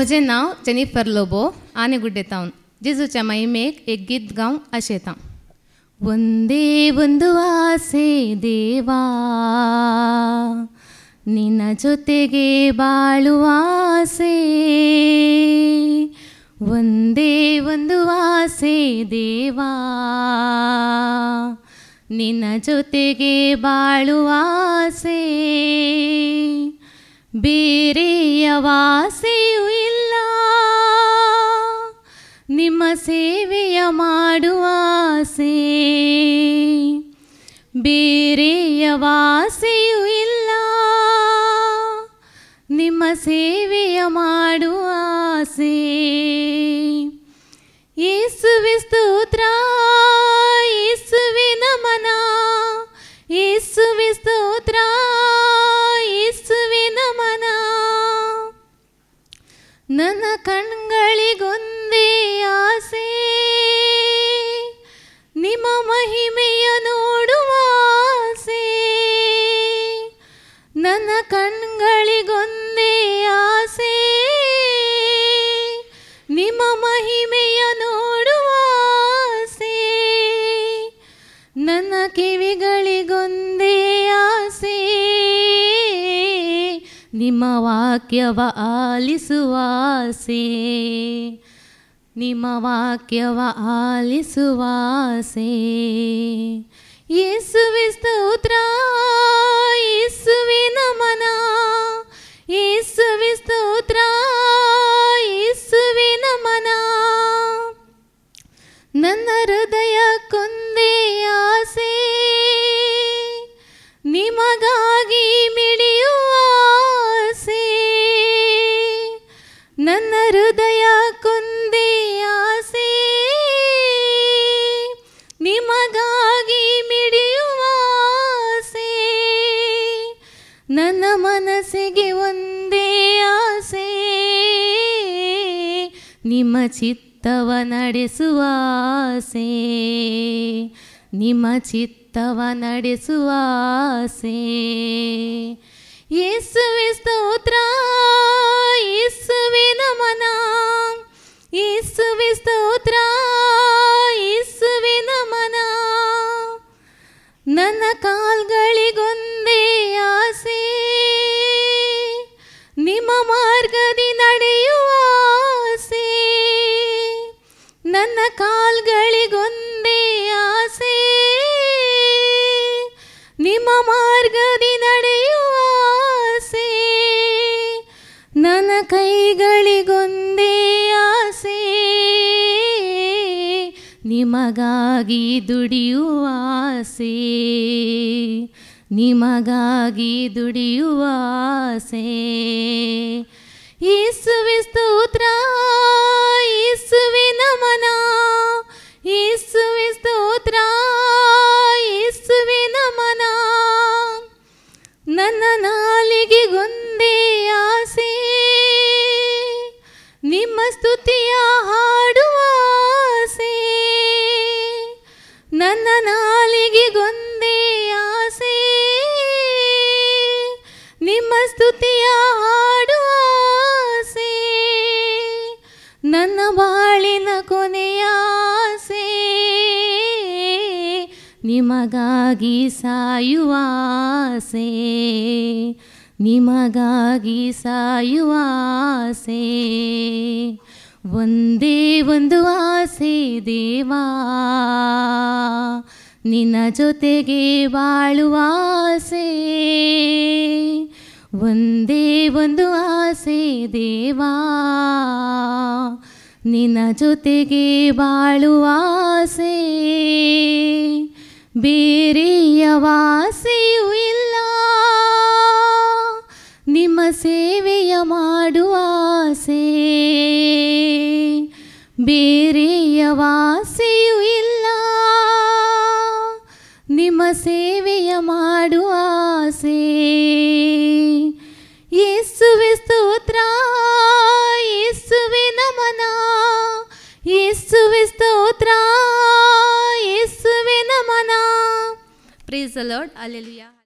म्हजें नांव जेनिफर लोबो आनी गुड्डेतावन जेजूच्या महिमेक एक गीत गावंक आशेतां. ಒಂದೇ ಒಂದು ಆಸೆ ದೇವಾ ನಿನ್ನ ಜೊತೆಗೆ ಬಾಳುವ ಆಸೆ. ಒಂದೇ ಒಂದು ಆಸೆ ದೇವಾ ನಿನ್ನ ಜೊತೆಗೆ ಬಾಳುವ ಆಸೆ. ಬೇರೆ ಯಾವ ಆಸೆಯೂ ಇಲ್ಲ ನಿಮ್ಮ ಸೇವೆಯ ಮಾಡುವ ಆಸೆ. ಬೇರೆ ಯಾವ ಆಸೆಯೂ ಇಲ್ಲ ನಿಮ್ಮ ಸೇವೆಯ ಮಾಡುವ ಆಸೆ. ಯೇಸುವೆ ಸ್ತೋತ್ರ, ಯೇಸುವೆ ನಮನ, ಯೇಸುವೆ ಸ್ತೋತ್ರ, ಯೇಸುವೆ ನಮನ. ನನ್ನ ಕಣ್ಗಳಿಗೊಂದೇ ಆಸೆ ನಿಮ್ಮ ಮಹಿಮೆಯ ನೋಡುವ ಆಸೆ. ನನ್ನ ಕಣ್ಗಳಿಗೊಂದೇ ಆಸೆ ನಿಮ್ಮ ಮಹಿಮೆಯ ನೋಡುವ ಆಸೆ. ನನ್ನ ಕಿವಿಗಳಿಗೊಂದೇ ಆಸೆ ನಿಮ್ಮ ವಾಕ್ಯವ ಆಲಿಸುವ ಆಸೆ. ನಿಮ್ಮ ವಾಕ್ಯವ ಆಲಿಸುವ ಆಸೆ. ಯೇಸುವೆ ಸ್ತೋತ್ರ, ಯೇಸುವೆ ನಮನ, ಯೇಸುವೆ ಸ್ತೋತ್ರ, ಯೇಸುವೆ ನಮನ. ನನ್ನ ಹೃದಯಕ್ಕೊಂದೇ ಆಸೆ ನಿಮಗಾಗಿ ಮಿಡಿಯುವ ಆಸೆ. ನನ್ನ ಹೃದಯಕ್ಕೊಂದೇ ಆಸೆ ನಿಮಗಾಗಿ ಮಿಡಿಯುವ ಆಸೆ. ನನ್ನ ಮನಸ್ಸಿಗೆ ಒಂದೇ ಆಸೆ ನಿಮ್ಮ ಚಿತ್ತವ ನಡೆಸುವ ಆಸೆ. ನಿಮ್ಮ ಚಿತ್ತವ ನಡೆಸುವ ಆಸೆ. ಯೇಸುವೆ ಸ್ತೋತ್ರ, ಯೇಸುವೆ ನಮನ, ಯೇಸುವೆ ಸ್ತೋತ್ರ, ಯೇಸುವೆ ನಮನ. ನನ್ನ ಕಾಲ್ಗಳಿಗೊಂದೇ ಆಸೆ ನಿಮ್ಮ ಮಾರ್ಗದಿ ನಡೆಯುವ ಆಸೆ. ನನ್ನ ಕಾಲ್ಗಳಿಗೊಂದೇ ಆಸೆ ನಿಮ್ಮ ಮಾರ್ಗದಿ ನಡೆಯುವ ಆಸೆ. ನನ್ನ ಕೈಗಳಿಗೊಂದೇ ಆಸೆ ನಿಮಗಾಗಿ ದುಡಿಯುವ ಆಸೆ. ನಿಮಗಾಗಿ ದುಡಿಯುವ ಆಸೆ. ಯೇಸುವೆ ಸ್ತೋತ್ರ, ಯೇಸುವೆ ನಮನ, ಯೇಸುವೆ ಸ್ತೋತ್ರ, ಯೇಸುವೆ ನಮನ. ನನ್ನ ನಾಲಿಗೆಗೊಂದೇ ಆಸೆ ನಿಮ್ಮ ಸ್ತುತಿಯ ಹಾಡುವ ಆಸೆ. ನನ್ನ ನಾಲಿಗೆಗೊಂದೇ ಆಸೆ ನಿಮ್ಮ ಸ್ತುತಿಯ ಹಾಡುವ ಆಸೆ. ನನ್ನ ಬಾಳಿನ ಕೊನೆಯ ಆಸೆ ನಿಮಗಾಗಿ ಸಾಯುವ ಆಸೆ. ನಿಮಗಾಗಿ ಸಾಯುವ ಆಸೆ. ಒಂದೇ ಒಂದು ಆಸೆ ದೇವಾ ನಿನ್ನ ಜೊತೆಗೆ ಬಾಳುವ ಆಸೆ. ಒಂದೇ ಒಂದು ಆಸೆ ದೇವಾ ನಿನ್ನ ಜೊತೆಗೆ ಬಾಳುವ ಆಸೆ. ಬೇರೆ ಯಾವ ಆಸೆಯೂ ಇಲ್ಲ ನಿಮ್ಮ ಸೇವೆಯ ಮಾಡುವ ಆಸೆ. ಬೇರೆ ಯಾವ ಆಸೆಯೂ ಇಲ್ಲ ನಿಮ್ಮ ಸೇವೆಯ ಮಾಡುವ ಆಸೆ. ಯೇಸುವೆ ಸ್ತೋತ್ರ, ಯೇಸುವೆ ನಮನ, ಯೇಸುವೆ ಸ್ತೋತ್ರ, ಯೇಸುವೆ ನಮನ. Praise the lord. ಹಲ್ಲೆಲೂಯಾ.